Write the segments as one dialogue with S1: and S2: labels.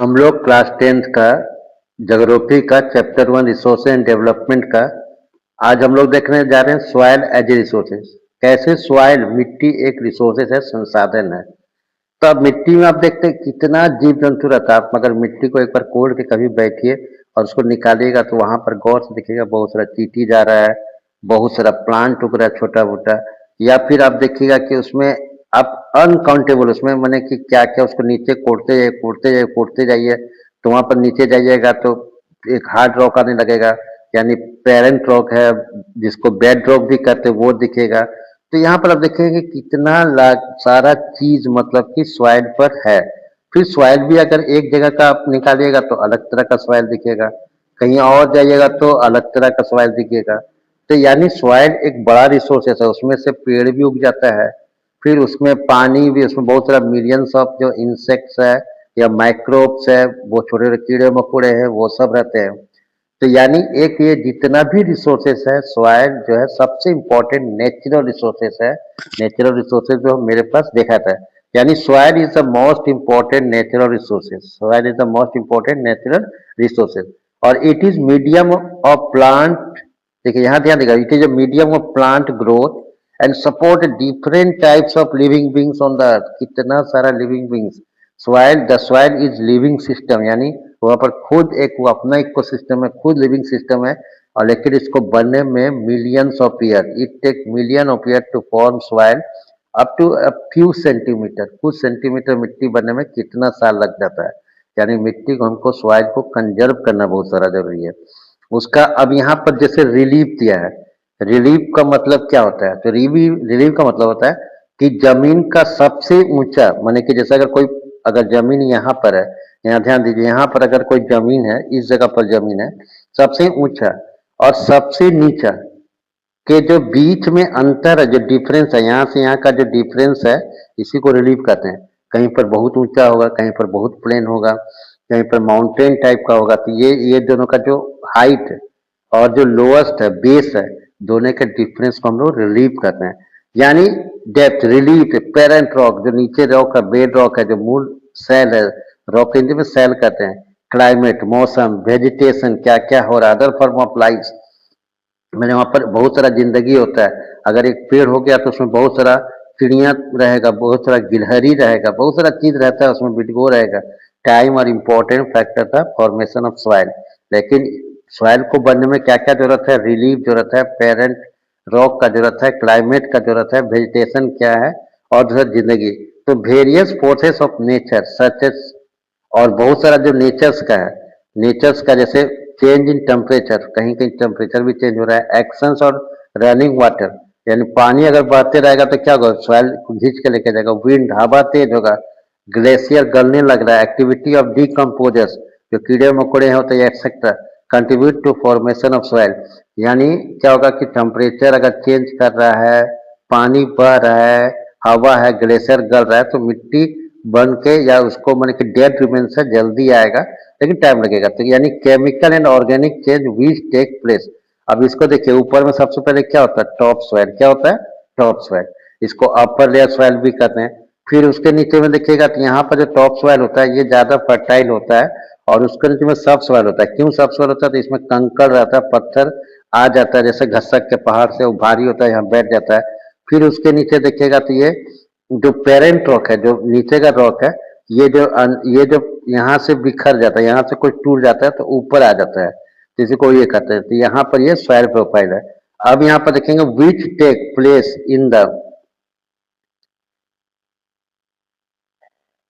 S1: हम लोग class 10th का ज्योग्राफी का चैप्टर 1 रिसोर्स एंड डेवलपमेंट का आज हम लोग देखने जा रहे हैं सॉइल एज ए रिसोर्सेज। कैसे सॉइल मिट्टी एक रिसोर्सेज है, संसाधन है। तो अब मिट्टी में आप देखते हैं कितना जीव जंतु रहता है। आप अगर मिट्टी को एक बार कोड़ के कभी बैठिए और उसको निकालिएगा तो वहां पर गौर से दिखेगा बहुत सारा चींटी जा रहा है, बहुत सारा प्लांट उग रहा है छोटा मोटा। या फिर आप देखिएगा कि उसमें आप अनकाउंटेबल उसमें मैंने कि क्या क्या उसको नीचे कोड़ते जाइए कोड़ते जाइए कोड़ते जाइए तो वहां पर नीचे जाइएगा तो एक हार्ड रॉक आने लगेगा, यानी पेरेंट रॉक है, जिसको बेड रॉक भी कहते हैं, वो दिखेगा। तो यहाँ पर आप देखेंगे कितना सारा चीज मतलब कि सॉइल पर है। फिर सॉइल भी अगर एक जगह का आप निकालिएगा तो अलग तरह का सॉइल दिखेगा, कहीं और जाइएगा तो अलग तरह का सॉइल दिखेगा। तो यानी सॉइल एक बड़ा रिसोर्सेस है, उसमें से पेड़ भी उग जाता है। फिर उसमें पानी भी, उसमें बहुत सारा मिलियंस ऑफ जो इंसेक्ट्स है या माइक्रोब्स है, वो छोटे छोटे कीड़े मकोड़े हैं, वो सब रहते हैं। तो यानी एक ये जितना भी रिसोर्सेस है सॉइल जो है सबसे इम्पोर्टेंट नेचुरल रिसोर्सेस है। नेचुरल रिसोर्सेज जो मेरे पास देखा था, यानी soil is the most important natural resources. Soil is the most important natural resources और it is medium of plant. देखिए यहाँ ध्यान देगा, it is a medium of plant growth and support different types of living beings on the earth. कितना सारा living beings. Soil, the soil is living system, यानी वहाँ पर खुद एक वो अपना इको सिस्टम है, खुद लिविंग सिस्टम है। और लेकिन इसको बनने में millions of year, it take million of year to form soil up to a few centimetre. कुछ सेंटीमीटर मिट्टी बनने में कितना साल लग जाता है। यानी मिट्टी को हमको सॉइल को कंजर्व करना बहुत सारा जरूरी है उसका। अब यहाँ पर जैसे रिलीफ दिया है, रिलीफ का मतलब क्या होता है? तो रिलीफ का मतलब होता है कि जमीन का सबसे ऊंचा, माने कि जैसे अगर जमीन यहाँ पर है, यहाँ ध्यान दीजिए, यहाँ पर अगर कोई जमीन है, इस जगह पर जमीन है, सबसे ऊंचा और सबसे नीचा के जो बीच में अंतर है, जो डिफरेंस है, यहाँ से यहाँ का जो डिफरेंस है, इसी को रिलीफ कहते हैं। कहीं पर बहुत ऊंचा होगा, कहीं पर बहुत प्लेन होगा, कहीं पर माउंटेन टाइप का होगा। तो ये दोनों का जो हाइट है और जो लोएस्ट है, बेस है, दोनों के डिफरेंस को हम लोग रिलीफ कहते हैं। यानी डेप्थ रिलीफ, पेरेंट रॉक जो नीचे रॉक है, बेड रॉक है, जो मूल सेल है, रॉक हिंदी में सेल कहते हैं। क्लाइमेट, मौसम, वेजिटेशन, क्या क्या हो रहा है, अदर फॉर्म ऑफ लाइफ, मैंने वहाँ पर बहुत सारा जिंदगी होता है। अगर एक पेड़ हो गया तो उसमें बहुत सारा चिड़िया रहेगा, बहुत सारा गिलहरी रहेगा, बहुत सारा चीज रहता है उसमें, बिटगो रहेगा। टाइम और इम्पोर्टेंट फैक्टर था फॉर्मेशन ऑफ सॉइल। लेकिन सॉइल को बनने में क्या क्या जरूरत है? रिलीफ जरूरत है, पेरेंट रॉक का जरूरत है, क्लाइमेट का जरूरत है, वेजिटेशन क्या है, और दूसरा जिंदगी। तो various forces of nature such as, और बहुत सारा जो नेचर्स का है, नेचर्स का जैसे चेंज इन टेम्परेचर, कहीं कहीं टेम्परेचर भी चेंज हो रहा है, एक्शंस और रनिंग वाटर, यानी पानी अगर बहते रहेगा तो क्या होगा, सॉइल खींच के लेके जाएगा। विंड, हवा तेज होगा, ग्लेशियर गलने लग रहा है, एक्टिविटी ऑफ डिकम्पोजर्स, जो कीड़े मकोड़े होते हैं etcetera, contribute to formation of soil. यानी क्या होगा कि टेम्परेचर अगर चेंज कर रहा है, पानी बह रहा है, हवा है, ग्लेशियर गल रहा है, तो मिट्टी बन के या उसको मैंने कि डेड रिमेन से जल्दी आएगा, लेकिन टाइम लगेगा। तो यानी chemical and organic change which take place. अब इसको देखिए, ऊपर में सबसे पहले क्या होता है? Top soil. क्या होता है? Top soil. इसको अपर लेयर सॉइल भी कहते हैं। फिर उसके नीचे में देखिएगा तो यहाँ पर जो टॉप सॉइल होता है ये ज्यादा फर्टाइल होता है, और उसके नीचे में सब सॉइल होता है। क्यों सब सॉइल होता है? तो इसमें कंकड़ रहता है, पत्थर आ जाता है, जैसे घसक के पहाड़ से वो भारी होता है, यहाँ बैठ जाता है। फिर उसके नीचे देखिएगा तो ये जो पेरेंट रॉक है, जो नीचे का रॉक है, ये जो यहाँ से बिखर जाता है, यहाँ से कुछ टूट जाता है तो ऊपर आ जाता है, तो इसी को ये कहते हैं। तो यहाँ पर ये सॉइल प्रोफाइल है। अब यहाँ पर देखेंगे which take place in the,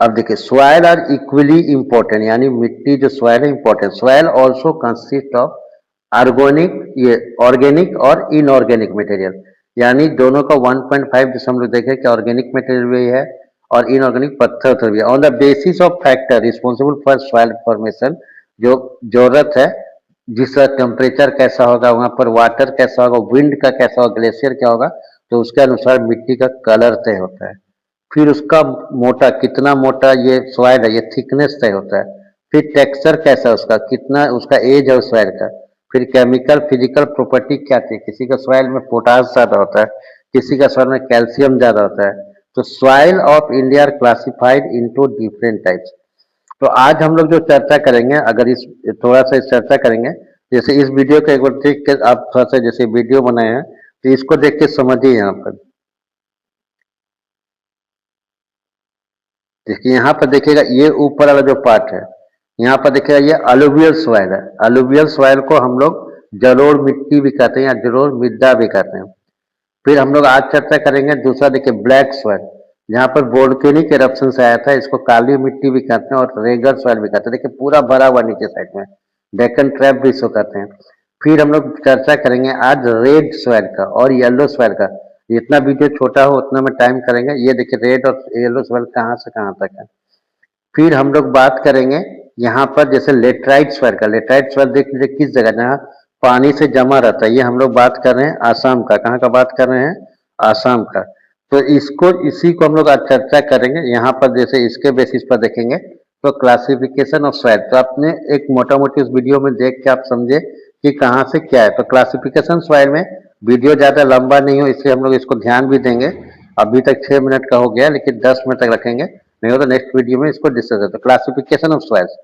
S1: अब देखिए सॉइल आर इक्वली इंपॉर्टेंट, यानी मिट्टी जो सॉइल है important. Soil also consist of organic, ये ऑर्गेनिक और इनऑर्गेनिक मटेरियल, यानी दोनों का 1.5 जैसे हम लोग देखें कि ऑर्गेनिक मटेरियल भी है और इनऑर्गेनिक पत्थर उत्थर भी है। On the basis of factor responsible for soil formation, जो जरूरत है, जिसका टेम्परेचर कैसा होगा, वहां पर वाटर कैसा होगा, विंड का कैसा होगा, ग्लेशियर क्या होगा, तो उसके अनुसार मिट्टी का कलर तय होता है। फिर उसका मोटा, कितना मोटा ये सॉइल है, ये थिकनेस तय होता है। फिर टेक्सचर कैसा है उसका, कितना उसका एज है उस सॉइल का। फिर केमिकल फिजिकल प्रॉपर्टी क्या थी, किसी का सॉइल में पोटास ज्यादा होता है, किसी का सॉइल में कैल्शियम ज्यादा होता है। तो soil of India are classified into different types. तो आज हम लोग जो चर्चा करेंगे, अगर इस थोड़ा सा इस चर्चा करेंगे, जैसे इस वीडियो को एक बार देख के आप थोड़ा सा जैसे वीडियो बनाए हैं तो इसको देख के समझिए। यहाँ पर देखिए, यहाँ पर देखिएगा ये ऊपर वाला जो पार्ट है, यहाँ पर देखिएगा ये अलुवियल सॉइल है। अलुवियल सॉइल को हम लोग जलोढ़ मिट्टी भी कहते हैं या जलोढ़ मृदा भी कहते हैं। फिर हम लोग आज चर्चा करेंगे दूसरा, देखिए ब्लैक सॉइल, जहाँ पर वोल्केनिक एरप्शन से आया था, इसको काली मिट्टी भी कहते हैं और रेगर सॉइल भी कहते हैं। देखिए पूरा भरा हुआ नीचे साइड में, डेक्कन ट्रैप भी इसको कहते हैं। फिर हम लोग चर्चा करेंगे आज रेड सॉइल का और येलो सॉइल का। जितना वीडियो छोटा हो उतना में टाइम करेंगे। ये देखिए रेड और येलो सॉइल कहाँ से कहाँ तक है। फिर हम लोग बात करेंगे यहाँ पर जैसे लेटराइट सॉइल का। लेटराइट सॉइल देख लीजिए किस जगह, जहाँ पानी से जमा रहता है। ये हम लोग बात कर रहे हैं आसाम का। कहाँ का बात कर रहे हैं? आसाम का। तो इसको इसी को हम लोग आज चर्चा करेंगे। यहाँ पर जैसे इसके बेसिस पर देखेंगे तो क्लासिफिकेशन ऑफ सॉइल, तो आपने एक मोटा मोटी उस वीडियो में देख के आप समझे कि कहाँ से क्या है। तो क्लासिफिकेशन सॉइल में वीडियो ज़्यादा लंबा नहीं हो इसलिए हम लोग इसको ध्यान भी देंगे। अभी तक 6 मिनट का हो गया, लेकिन 10 मिनट तक रखेंगे, नहीं हो तो नेक्स्ट वीडियो में इसको डिस्कस करते हैं। क्लासिफिकेशन ऑफ सॉइल्स,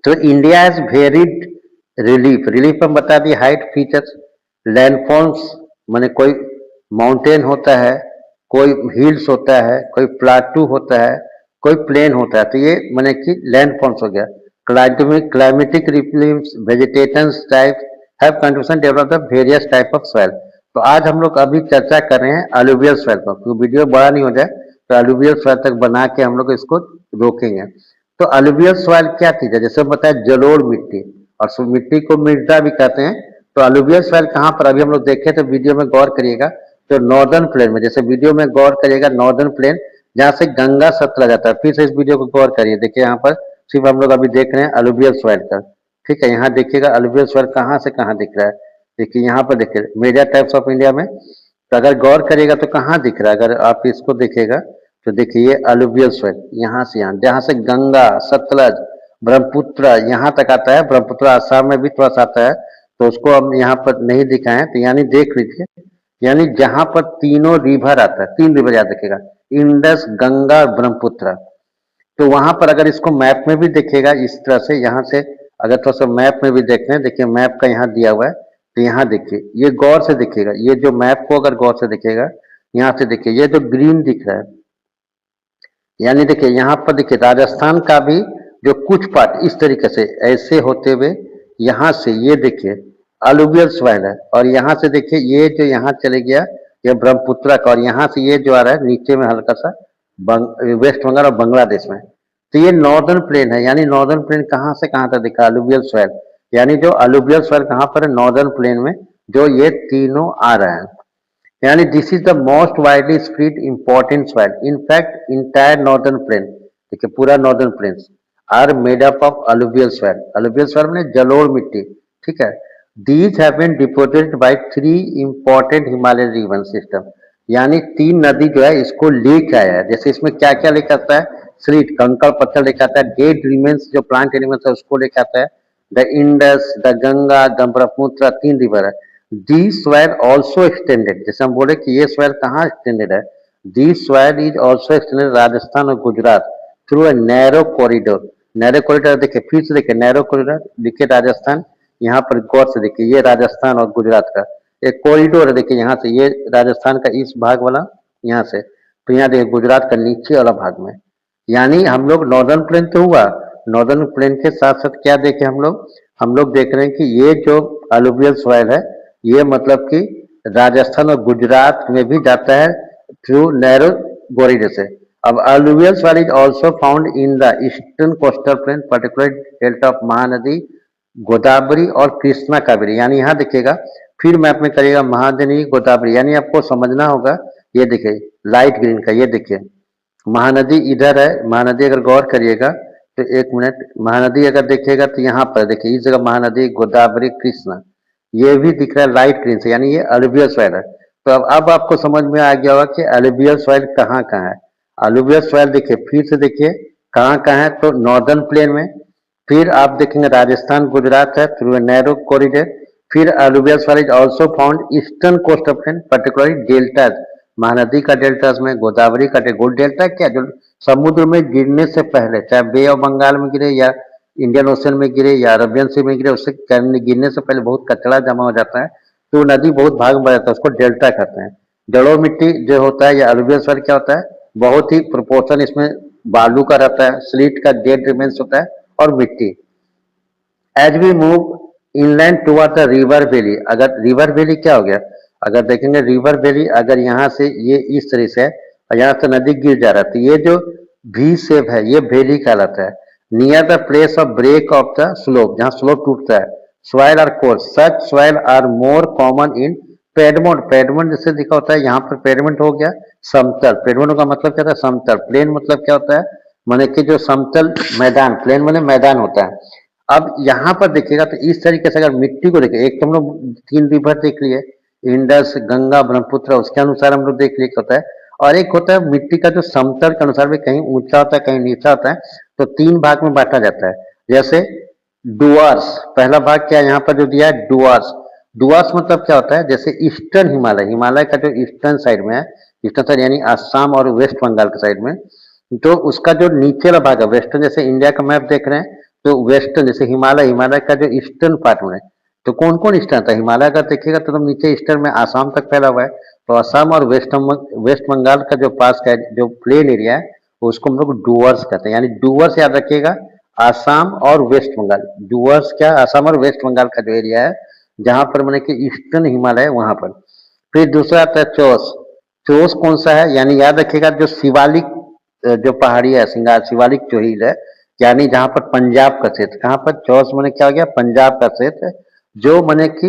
S1: तो India has varied relief. Relief हम बता दिए, हाइट, फीचर्स, लैंडफॉर्म्स, माने कोई माउंटेन होता है, कोई हिल्स होता है, कोई प्लाटू होता है, कोई प्लेन होता है। तो ये माने कि लैंडफॉर्म्स हो गया। Climatic realms, vegetation type have contribution develop the various type of soil. तो आज हम लोग अभी चर्चा कर रहे हैं अलुवियल सॉइल पर, क्योंकि वीडियो बड़ा नहीं हो जाए तो अलुवियल सॉइल तक बना के हम लोग इसको रोकेंगे। तो अलुवियल सॉइल क्या चीज है? जैसे बताया जलोढ़ मिट्टी, और मिट्टी को मृदा भी कहते हैं। तो अलुवियल सॉइल कहाँ पर अभी हम लोग देखे तो वीडियो में गौर करिएगा, तो नॉर्दर्न प्लेन में, जैसे वीडियो में गौर करिएगा नॉर्दर्न प्लेन जहाँ से गंगा सतलज जाता है। फिर से इस वीडियो को गौर करिए, देखिए यहाँ पर सिर्फ हम लोग अभी देख रहे हैं अलुवियल सॉइल का। ठीक है, यहाँ देखिएगा अलुवियल सॉइल कहाँ से कहाँ दिख रहा है। देखिए यहाँ पर देखिए मेजर टाइप्स ऑफ इंडिया में, तो अगर गौर करिएगा तो कहाँ दिख रहा है, अगर आप इसको देखिएगा तो देखिए ये अलुवियल सॉइल यहाँ से यहाँ, जहाँ से गंगा, सतलज, ब्रह्मपुत्र यहाँ तक आता है। ब्रह्मपुत्र आसाम में भी थोड़ा सा आता है, तो उसको हम यहाँ पर नहीं दिखाए, तो यानी देख लीजिए, यानी जहाँ पर तीनों रिवर आता है, 3 रिवर याद रखिएगा, इंडस, गंगा, ब्रह्मपुत्र। तो वहां पर अगर इसको मैप में भी देखिएगा इस तरह से, यहाँ से अगर थोड़ा सा मैप में भी देख रहे हैं, देखिए मैप का यहाँ दिया हुआ है, तो यहाँ देखिए ये गौर से देखिएगा, ये जो मैप को अगर गौर से देखिएगा, यहाँ से देखिए ये जो ग्रीन दिख रहा है, यानी देखिए यहाँ पर देखिए राजस्थान का भी जो कुछ पार्ट इस तरीके से ऐसे होते हुए यहाँ से ये देखिए अलुवियल सॉइल है, और यहाँ से देखिए ये जो यहाँ चले गया ये ब्रह्मपुत्र का, और यहाँ से ये जो आ रहा है नीचे में हल्का सा वेस्ट बंगाल और बांग्लादेश में। तो ये नॉर्दर्न प्लेन है, यानी नॉर्दर्न प्लेन कहाँ से कहाँ तक दिखा अलुवियल सॉइल, यानी जो अलुवियल सॉइल कहाँ पर है? नॉर्दर्न प्लेन में, जो ये तीनों आ रहा है। यानी this is the most widely spread important soil. In fact entire northern plain, देखिए पूरा northern plains are made up of alluvial soil. Alluvial soil में जलोढ़ मिट्टी। ठीक है, these have been deposited by 3 important Himalayan river system, यानी 3 नदी जो है इसको लेके आया है। जैसे इसमें क्या क्या लेके आता है? स्लीट, कंकड़ पत्थर लेके आता है, डेड रिमेन्स जो प्लांट एनिमल्स है उसको लेके आता है, the Indus, the Ganga, the Brahmaputra, 3 river है। दी स्वैल ऑल्सो एक्सटेंडेड, जैसे हम बोले कि ये स्वैल कहाँ एक्सटेंडेड है, दी स्वैल इज ऑल्सो एक्सटेंडेड राजस्थान और Gujarat through a narrow corridor. Narrow corridor देखिए, फिर से देखिए नैरो कॉरिडोर, देखिए राजस्थान, यहाँ पर गौर से देखिए ये राजस्थान और गुजरात का एक कॉरिडोर है। देखिए यहाँ से ये राजस्थान का इस भाग वाला यहाँ से, तो यहाँ देखिए गुजरात का नीचे वाला भाग में, यानी हम लोग नॉर्दर्न प्लेन तो हुआ, नॉर्दर्न प्लेन के साथ साथ क्या देखे हम लोग देख रहे हैं कि ये जो अलुवियल सॉइल है ये मतलब कि राजस्थान और गुजरात में भी जाता है थ्रू नैरो कॉरिडोर से। अब alluvial soil is also found in the eastern coastal plain, particular delta of Mahanadi, Godavari और कृष्णा कावेरी। यानी यहाँ देखिएगा, फिर मैप में करिएगा महानदी, गोदावरी, यानी आपको समझना होगा। ये देखिए लाइट ग्रीन का, ये देखिए महानदी इधर है। महानदी अगर गौर करिएगा तो 1 मिनट, महानदी अगर देखिएगा तो यहाँ पर देखिए इस जगह महानदी, गोदावरी, कृष्णा, ये भी दिख रहा है लाइट ग्रीन से, यानी ये अलुवियल सॉइल है। तो अब आपको समझ में आ गया होगा कि अलुवियल सॉइल कहाँ कहाँ है। अलुवियल सॉइल देखिए फिर से देखिए कहाँ कहाँ है, तो नॉर्दर्न प्लेन में, फिर आप देखेंगे राजस्थान गुजरात है थ्रू नैरो कॉरिडोर, फिर alluvial soil is also found eastern coast of plain, particularly delta Mahanadi का डेल्टा में, गोदावरी का डेल्टा क्या जो समुद्र में गिरने से पहले, चाहे बे ऑफ बंगाल में गिरे या इंडियन ओशन में गिरे या अरबियन सी में गिरे, उससे गिरने से पहले बहुत कचरा जमा हो जाता है, तो नदी बहुत भाग में जाता है, उसको डेल्टा कहते हैं। जड़ों मिट्टी जो होता है या अलुवियल सॉइल क्या होता है, बहुत ही प्रोपोर्शन इसमें बालू का रहता है, स्लीट का डेड रिमेन्स होता है और मिट्टी। As we move inland toward the river valley, अगर रिवर वैली क्या हो गया, अगर देखेंगे रिवर वैली अगर यहाँ से ये इस तरह से है और यहाँ से नदी गिर जा रहा है, तो ये जो वी शेप है ये वैली कहलाता है। Near the place of break of the slope, जहाँ स्लोप टूटता है, soil are coarse, such soil are more common in piedmont, piedmont जैसे लिखा होता है यहाँ पर, पेडमोंट हो गया समतल, पेडमोंट का मतलब क्या होता है समतल, प्लेन मतलब क्या होता है माने कि जो समतल मैदान, प्लेन माने मैदान होता है। अब यहाँ पर देखिएगा तो इस तरीके से अगर मिट्टी को देखें, एक तो हम लोग 3 रिवर देख लिए, इंडस, गंगा, ब्रह्मपुत्र, उसके अनुसार हम लोग देख लिए होता है, और एक होता है मिट्टी का जो समतल के अनुसार भी कहीं ऊंचा होता है कहीं नीचा होता है, तो 3 भाग में बांटा जाता है। जैसे डुआर्स, पहला भाग क्या यहाँ पर जो दिया है डुआर्स, डुआर्स मतलब क्या होता है, जैसे ईस्टर्न हिमालय, हिमालय का जो ईस्टर्न साइड में है, ईस्टर्न साइड यानी आसाम और वेस्ट बंगाल के साइड में, तो उसका जो नीचे वाला भाग है वेस्टर्न, जैसे इंडिया का मैप देख रहे हैं तो वेस्टर्न जैसे हिमालय, हिमालय का जो ईस्टर्न पार्ट में है, तो कौन कौन ईस्टर्न था, हिमालय का देखिएगा तो तुम नीचे ईस्टर्न में आसाम तक फैला हुआ है, तो आसाम और वेस्ट बंगाल का जो पास का जो प्लेन एरिया है उसको हम लोग डुअर्स कहते हैं, यानी डुअर्स याद रखिएगा, आसाम और वेस्ट बंगाल, डुअर्स क्या आसाम और वेस्ट बंगाल का जो एरिया है जहां पर मैंने कि ईस्टर्न हिमालय है वहां पर। फिर दूसरा आता है चौस, चौस कौन सा है, यानी याद रखिएगा जो शिवालिक जो पहाड़ी है, सिंगार शिवालिक चोहिल है, यानी जहां पर पंजाब का क्षेत्र, कहाँ पर चौस मैंने क्या हो गया पंजाब का क्षेत्र, जो मैंने कि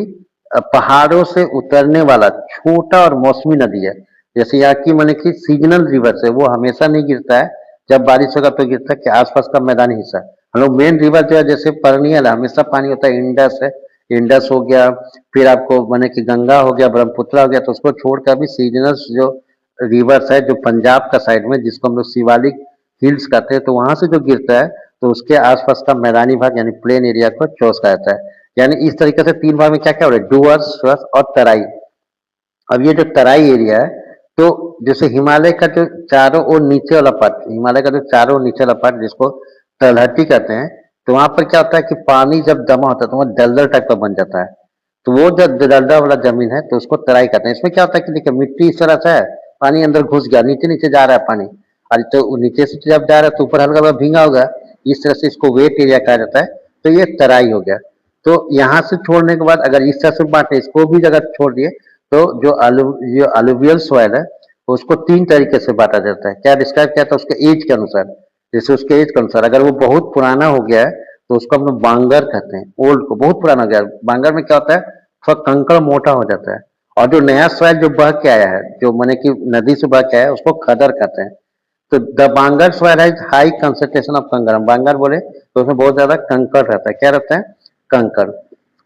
S1: पहाड़ों से उतरने वाला छोटा और मौसमी नदी है। जैसे यहाँ की मैंने कि सीजनल रिवर है, वो हमेशा नहीं गिरता है, जब बारिश होगा तो गिरता है कि आसपास का मैदानी हिस्सा। हम लोग मेन रिवर जो है जैसे परनियल है, हमेशा पानी होता है, इंडस है, इंडस हो गया, फिर आपको मैंने कि गंगा हो गया, ब्रह्मपुत्र हो गया, तो उसको छोड़कर भी सीजनल जो रिवर्स है जो पंजाब का साइड में जिसको हम लोग शिवालिक हिल्स कहते हैं, तो वहां से जो गिरता है तो उसके आसपास का मैदानी भाग यानी प्लेन एरिया को चौस कहा जाता है। यानी इस तरीके से 3 भाग में क्या क्या हो रहा है, डुअर्स, स्वर्स और तराई। अब ये जो तराई एरिया है, तो जैसे हिमालय का जो चारों ओर नीचे वाला पार्ट, हिमालय का जो चारों ओर नीचे वाला पार्ट जिसको तलहटी कहते हैं, तो वहां पर क्या होता है कि पानी जब जमा होता है तो वहाँ दलदल टाइप का बन जाता है, तो वो जो दलदल वाला जमीन है तो उसको तराई कहते हैं। इसमें क्या होता है कि देखिए मिट्टी इस तरह से है, पानी अंदर घुस गया, नीचे नीचे जा रहा है पानी, और तो नीचे से जब जा रहा है तो ऊपर हल्का हल्का भींगा होगा, इस तरह से इसको वेट एरिया कहा जाता है, तो ये तराई हो गया। तो यहाँ से छोड़ने के बाद अगर इस तरह से बांटे, इसको भी अगर छोड़ दिए तो जो अलुवियल सॉइल है उसको 3 तरीके से बांटा जाता है। क्या डिस्क्राइब किया था उसके एज के अनुसार, जैसे उसके एज के अनुसार अगर वो बहुत पुराना हो गया है तो उसको हम लोग बांगर कहते हैं, ओल्ड को, बहुत पुराना हो गया है बांगर में क्या होता है थोड़ा कंकड़ मोटा हो जाता है, और जो नया सॉइल जो बह के आया है, जो मैंने कि नदी से बह के आया है उसको खदर कहते हैं। तो the Bangar soil has high concentration of कंकर, हम बांगर बोले तो उसमें बहुत ज्यादा कंकड़ रहता है, क्या रहता है कंकड़।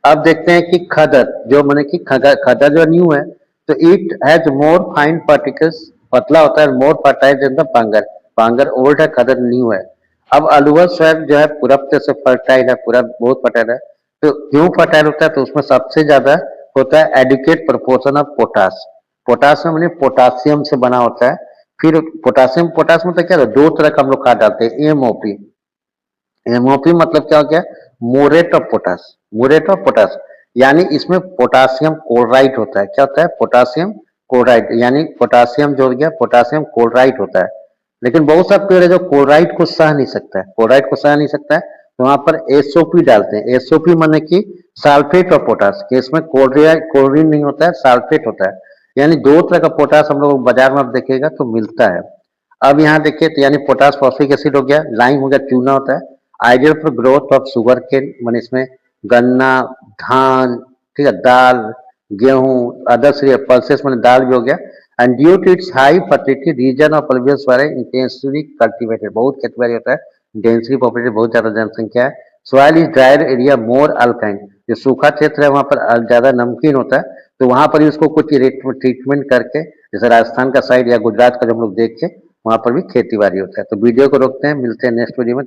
S1: अब देखते हैं कि खदर, जो मैंने कि खदर जो न्यू है, तो it has more fine particles, पतला होता है, more fertile than the bangar, bangar old है खदर न्यू है। अब अलुवल सॉइल जो है पूरा से फर्टाइल है, पूरा बहुत फर्टाइल है, तो क्यों फर्टाइल होता है, तो उसमें सबसे ज्यादा होता है adequate proportion of potash, potash में मैंने पोटासियम से बना होता है। फिर पोटासियम, पोटास मतलब क्या है, 2 तरह का हम लोग खाद डालते हैं, एमओपी, एमओपी मतलब क्या हो गया मोरेट ऑफ पोटास, मोरेट ऑफ पोटास, यानी इसमें पोटासियम क्लोराइड होता है, क्या होता है पोटासियम क्लोराइड, यानी पोटासियम जो हो गया पोटासियम क्लोराइड होता है। लेकिन बहुत सा पेड़ है जो क्लोराइड को सह नहीं सकता है, क्लोराइड को सह नहीं सकता है, तो वहां पर एसओपी डालते हैं, एसओपी माने कि सल्फेट ऑफ पोटास, कि इसमें क्लोरीन नहीं होता है, सल्फेट होता है। यानी 2 तरह का पोटास हम लोग बाजार में आप देखिएगा तो मिलता है। अब यहाँ देखिए तो यानी पोटास फॉस्फोरिक एसिड हो गया, लाइम हो गया, चूना होता है, ideal for growth of sugar cane, मैंने इसमें गन्ना, धान, ठीक है, दाल, गेहूं, अदर सीरियल पल्सेस मैंने दाल भी हो गया, and due to its high fertility region of alluvial soil intensively cultivated, बहुत खेती बाड़ी होता है, डेंसली पॉपुलेटेड, बहुत ज्यादा जनसंख्या है। Soil is dryer area more alkyne, जो सूखा क्षेत्र है वहां पर ज्यादा नमकीन होता है, तो वहां पर भी उसको कुछ ट्रीटमेंट करके, जैसे राजस्थान का साइड या गुजरात का जो हम लोग देख के वहां पर भी खेती बाड़ी होता है। तो वीडियो को रोकते हैं, मिलते हैं नेक्स्ट वीडियो में।